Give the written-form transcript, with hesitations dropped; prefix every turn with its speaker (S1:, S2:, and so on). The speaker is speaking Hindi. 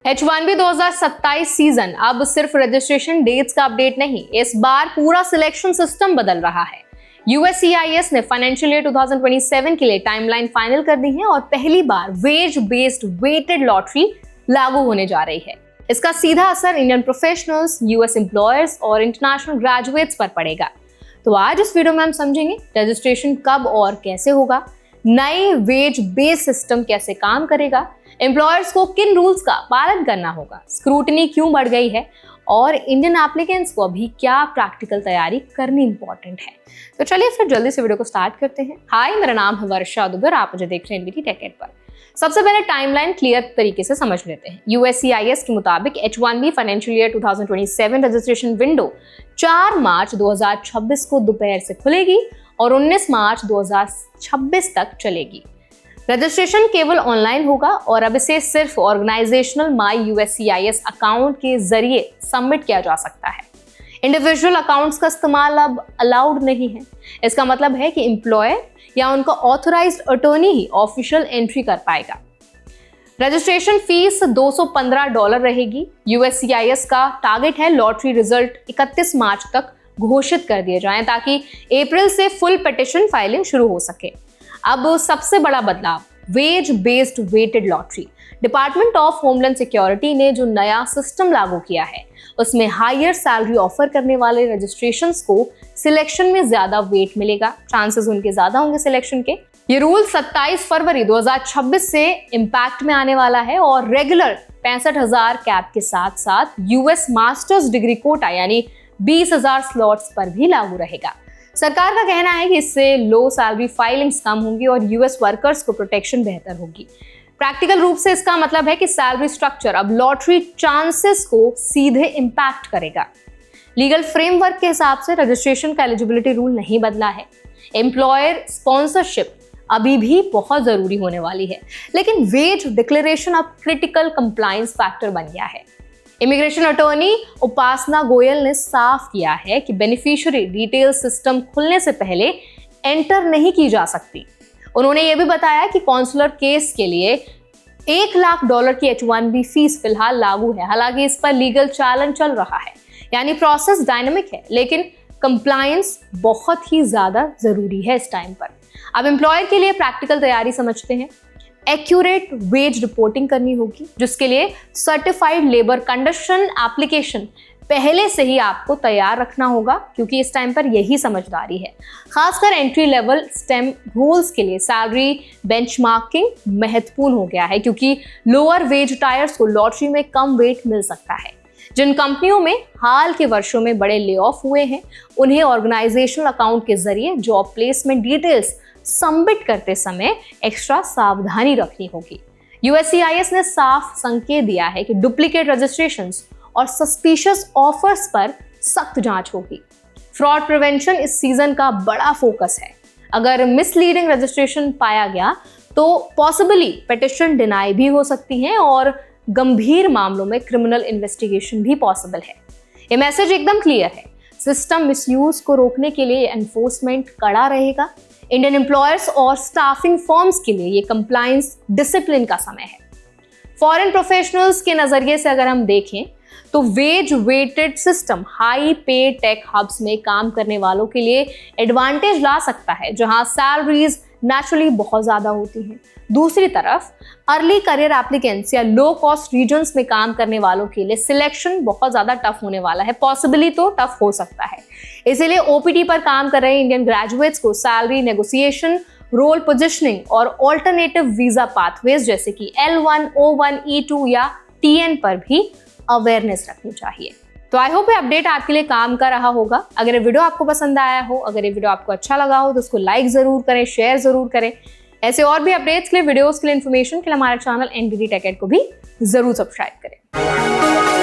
S1: H1B 2027 सीजन अब सिर्फ रजिस्ट्रेशन डेट्स का अपडेट नहीं, इस बार पूरा सिलेक्शन सिस्टम बदल रहा है। USCIS ने फाइनेंशियल ईयर 2027 के लिए टाइमलाइन फाइनल कर दी है और पहली बार वेज बेस्ड वेटेड लॉटरी लागू होने जा रही है। इसका सीधा असर इंडियन प्रोफेशनल्स, US एम्प्लॉयर्स और इंटरनेशनल ग्रेजुएट्स पर पड़ेगा। तो आज इस वीडियो में हम समझेंगे रजिस्ट्रेशन कब और कैसे होगा, नए वेज बेस्ड सिस्टम कैसे काम करेगा, एम्प्लॉयर्स को किन रूल्स का पालन करना होगा, स्क्रूटनी क्यों बढ़ गई है और इंडियन एप्लीकेंट्स को अभी क्या प्रैक्टिकल तैयारी करनी इंपॉर्टेंट है। तो चलिए फिर जल्दी से वीडियो को स्टार्ट करते हैं। हाय, मेरा नाम है वर्षा दुबे और आप मुझे देख रहे हैं NBT टेक एड पर। सबसे पहले टाइमलाइन क्लियर तरीके से समझ लेते हैं। USCIS के मुताबिक H1B financial year 2027 registration window 4 मार्च 2026 को दोपहर से खुलेगी और 19 मार्च 2026 तक चलेगी। रजिस्ट्रेशन केवल ऑनलाइन होगा और अब इसे सिर्फ ऑर्गेनाइजेशनल माई USCIS अकाउंट के जरिए सबमिट किया जा सकता है। इंडिविजुअल अकाउंट्स का इस्तेमाल अब अलाउड नहीं है। इसका मतलब है कि एम्प्लॉयर या उनका ऑथराइज्ड अटॉर्नी ही ऑफिशियल एंट्री कर पाएगा। रजिस्ट्रेशन फीस $215 रहेगी। USCIS का टारगेट है लॉटरी रिजल्ट 31 मार्च तक घोषित कर दिए जाएं ताकि अप्रैल से फुल पिटीशन फाइलिंग शुरू हो सके। अब सबसे बड़ा बदलाव, wage based weighted lottery. Department of Homeland Security ने जो नया सिस्टम लागू किया है उसमें हायर सैलरी ऑफर करने वाले रजिस्ट्रेशंस को सिलेक्शन में ज्यादा वेट मिलेगा, चांसेस उनके ज्यादा होंगे सिलेक्शन के। ये रूल 27 फरवरी 2026 से इम्पैक्ट में आने वाला है और रेगुलर 65,000 कैप के साथ साथ US मास्टर्स डिग्री कोटा यानी 20,000 स्लॉट्स पर भी लागू रहेगा। सरकार का कहना है कि इससे लो सैलरी फाइलिंग्स कम होंगी और US वर्कर्स को प्रोटेक्शन बेहतर होगी। प्रैक्टिकल रूप से इसका मतलब है कि सैलरी स्ट्रक्चर अब लॉटरी चांसेस को सीधे इंपैक्ट करेगा। लीगल फ्रेमवर्क के हिसाब से रजिस्ट्रेशन का एलिजिबिलिटी रूल नहीं बदला है। एम्प्लॉयर स्पॉन्सरशिप अभी भी बहुत जरूरी होने वाली है, लेकिन वेज डिक्लेरेशन अब क्रिटिकल कंप्लायंस फैक्टर बन गया है। इमिग्रेशन अटॉर्नी उपासना गोयल ने साफ किया है कि बेनिफिशियरी डिटेल सिस्टम खुलने से पहले एंटर नहीं की जा सकती। उन्होंने ये भी बताया कि कॉन्सुलर केस के लिए $1 लाख की H1B फीस फिलहाल लागू है। हालांकि इस पर लीगल चालन चल रहा है, यानी प्रोसेस डायनामिक है, लेकिन कंप्लायंस बहुत ही ज्यादा जरूरी है इस टाइम पर। अब एम्प्लॉयर के लिए प्रैक्टिकल तैयारी समझते हैं। एक्यूरेट वेज रिपोर्टिंग करनी होगी, जिसके लिए सर्टिफाइड लेबर कंडीशन एप्लीकेशन पहले से ही आपको तैयार रखना होगा, क्योंकि इस टाइम पर यही समझदारी है। खासकर एंट्री लेवल स्टेम रोल्स के लिए सैलरी बेंचमार्किंग महत्वपूर्ण हो गया है, क्योंकि लोअर वेज टायर्स को लॉटरी में कम वेट मिल सकता है। जिन कंपनियों में हाल के वर्षों में बड़े ले ऑफ हुए हैं, उन्हें ऑर्गेनाइजेशनल अकाउंट के जरिए जॉब प्लेसमेंट डिटेल्स सबमिट करते समय एक्स्ट्रा सावधानी रखनी होगी। USCIS ने साफ संकेत दिया है कि डुप्लीकेट रजिस्ट्रेशंस और सस्पिशियस ऑफर्स पर सख्त जांच होगी। फ्रॉड प्रिवेंशन इस सीजन का बड़ा फोकस है। अगर मिसलीडिंग रजिस्ट्रेशन पाया गया तो पॉसिबली पिटीशन डिनाई भी हो सकती है और गंभीर मामलों में क्रिमिनल इन्वेस्टिगेशन भी पॉसिबल है। ये मैसेज एकदम क्लियर है। सिस्टम मिसयूज को रोकने के लिए एनफोर्समेंट कड़ा रहेगा। इंडियन एम्प्लॉयर्स और स्टाफिंग फर्म्स के लिए ये कंप्लायंस डिसिप्लिन का समय है। फॉरेन प्रोफेशनल्स के नजरिए से अगर हम देखें तो वेज वेटेड सिस्टम हाई पे टेक हब्स में काम करने वालों के लिए एडवांटेज ला सकता है, जहां सैलरीज नेचुरली बहुत ज्यादा होती हैं। दूसरी तरफ अर्ली करियर एप्लीकेंट्स या लो कॉस्ट रीजन्स में काम करने वालों के लिए सिलेक्शन बहुत ज्यादा टफ होने वाला है, पॉसिबली तो टफ हो सकता है। इसीलिए OPT पर काम कर रहे इंडियन ग्रेजुएट्स को सैलरी नेगोशिएशन, रोल पोजिशनिंग और ऑल्टरनेटिव वीजा पाथवेज जैसे कि L1, O1, E2 या TN पर भी अवेयरनेस रखनी चाहिए। तो आई होप ये अपडेट आपके लिए काम कर रहा होगा। अगर ये वीडियो आपको पसंद आया हो, अगर ये वीडियो आपको अच्छा लगा हो तो उसको लाइक जरूर करें, शेयर जरूर करें। ऐसे और भी अपडेट्स के लिए, वीडियोस के लिए, इन्फॉर्मेशन के लिए हमारा चैनल NBT टेक एड को भी जरूर सब्सक्राइब करें।